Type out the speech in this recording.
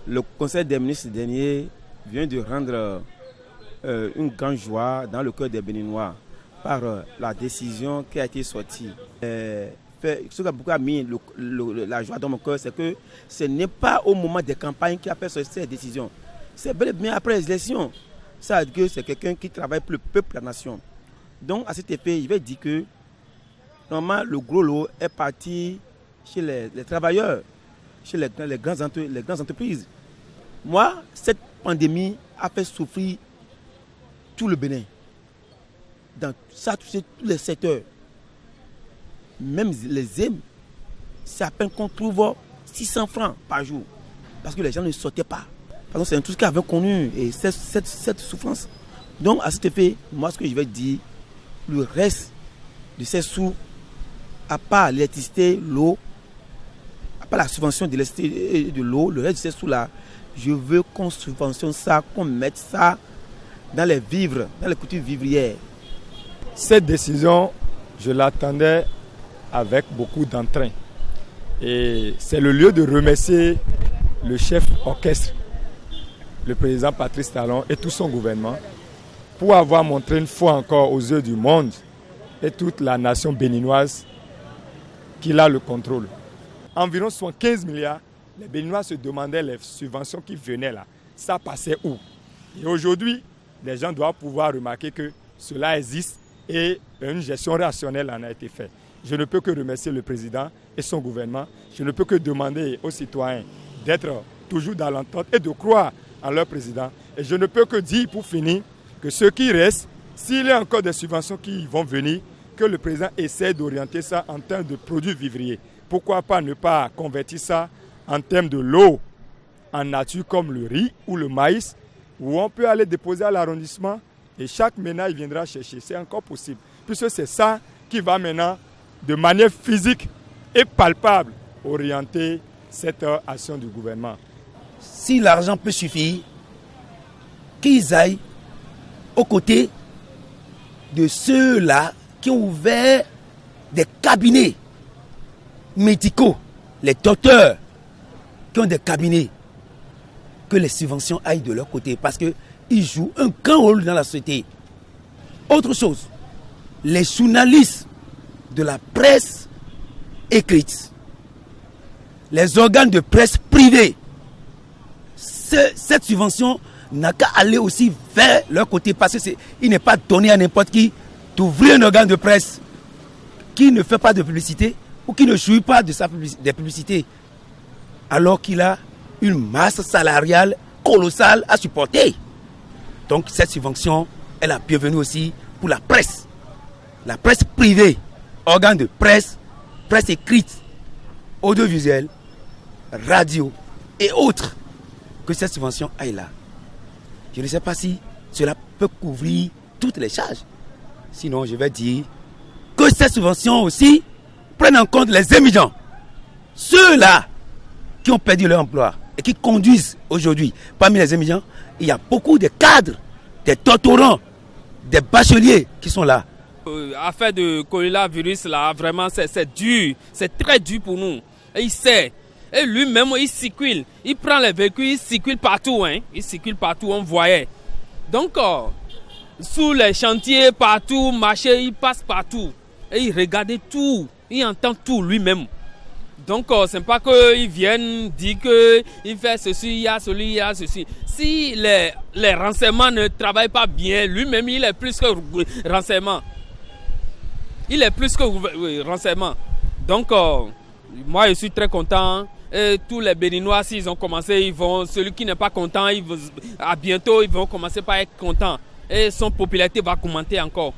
Le Conseil des ministres dernier vient de rendre une grande joie dans le cœur des Béninois par la décision qui a été sortie. Ce qui a beaucoup mis la joie dans mon cœur, c'est que ce n'est pas au moment des campagnes qu'il a fait cette décision. C'est bel et bien après les élections. Ça veut dire que c'est quelqu'un qui travaille pour le peuple, la nation. Donc, à cet effet, je vais dire que normalement, le gros lot est parti chez les travailleurs, chez les grandes entreprises. Moi, cette pandémie a fait souffrir tout le Bénin. Dans ça a touché tous les secteurs. Même les aimes, c'est à peine qu'on trouve 600 francs par jour. Parce que les gens ne sortaient pas. Parce que c'est un truc qu'ils avaient connu, et cette souffrance. Donc, à cet effet, moi, ce que je vais dire, le reste de ces sous, à part l'électricité, l'eau, à part la subvention de l'électricité et de l'eau, le reste de ces sous-là, je veux qu'on subventionne ça, qu'on mette ça dans les vivres, dans les cultures vivrières. Cette décision, je l'attendais avec beaucoup d'entrain. Et c'est le lieu de remercier le chef orchestre, le président Patrice Talon et tout son gouvernement pour avoir montré une fois encore aux yeux du monde et toute la nation béninoise qu'il a le contrôle. Environ 75 milliards, les Béninois se demandaient les subventions qui venaient là. Ça passait où? Et aujourd'hui, les gens doivent pouvoir remarquer que cela existe et une gestion rationnelle en a été faite. Je ne peux que remercier le président et son gouvernement. Je ne peux que demander aux citoyens d'être toujours dans l'entente et de croire en leur président. Et je ne peux que dire pour finir que ceux qui restent, s'il y a encore des subventions qui vont venir, que le président essaie d'orienter ça en termes de produits vivriers. Pourquoi pas ne pas convertir ça en termes de l'eau en nature comme le riz ou le maïs, où on peut aller déposer à l'arrondissement et chaque ménage viendra chercher. C'est encore possible, puisque c'est ça qui va maintenant, de manière physique et palpable, orienter cette action du gouvernement. Si l'argent peut suffire, qu'ils aillent aux côtés de ceux-là qui ont ouvert des cabinets médicaux, les docteurs qui ont des cabinets, que les subventions aillent de leur côté parce qu'ils jouent un grand rôle dans la société. Autre chose, les journalistes de la presse écrite, les organes de presse privés, cette subvention n'a qu'à aller aussi vers leur côté parce qu'il n'est pas donné à n'importe qui d'ouvrir un organe de presse qui ne fait pas de publicité ou qui ne jouit pas de des publicités alors qu'il a une masse salariale colossale à supporter. Donc cette subvention est la bienvenue aussi pour la presse privée, organes de presse, presse écrite, audiovisuelle, radio et autres, que cette subvention aille là. Je ne sais pas si cela peut couvrir toutes les charges. Sinon, je vais dire que cette subvention aussi prenne en compte les émigrants. Ceux-là qui ont perdu leur emploi et qui conduisent aujourd'hui. Parmi les émigrants, il y a beaucoup de cadres, des doctorants, des bacheliers qui sont là. Affaire de coronavirus là, vraiment c'est dur, c'est très dur pour nous. Et il sait. Et lui-même, il circule. Il prend les véhicules, il circule partout. Il circule partout, on voyait. Donc, sous les chantiers, partout, marché, il passe partout. Et il regarde tout. Il entend tout lui-même. Donc, c'est pas qu'ils viennent dire qu'il fait ceci, il y a ceci, il y a ceci. Si les renseignements ne travaillent pas bien, lui-même, il est plus que renseignement. Il est plus que renseignement. Donc, moi, je suis très content. Et tous les Béninois, s'ils ont commencé, celui qui n'est pas content, à bientôt, ils vont commencer par être contents. Et son popularité va augmenter encore.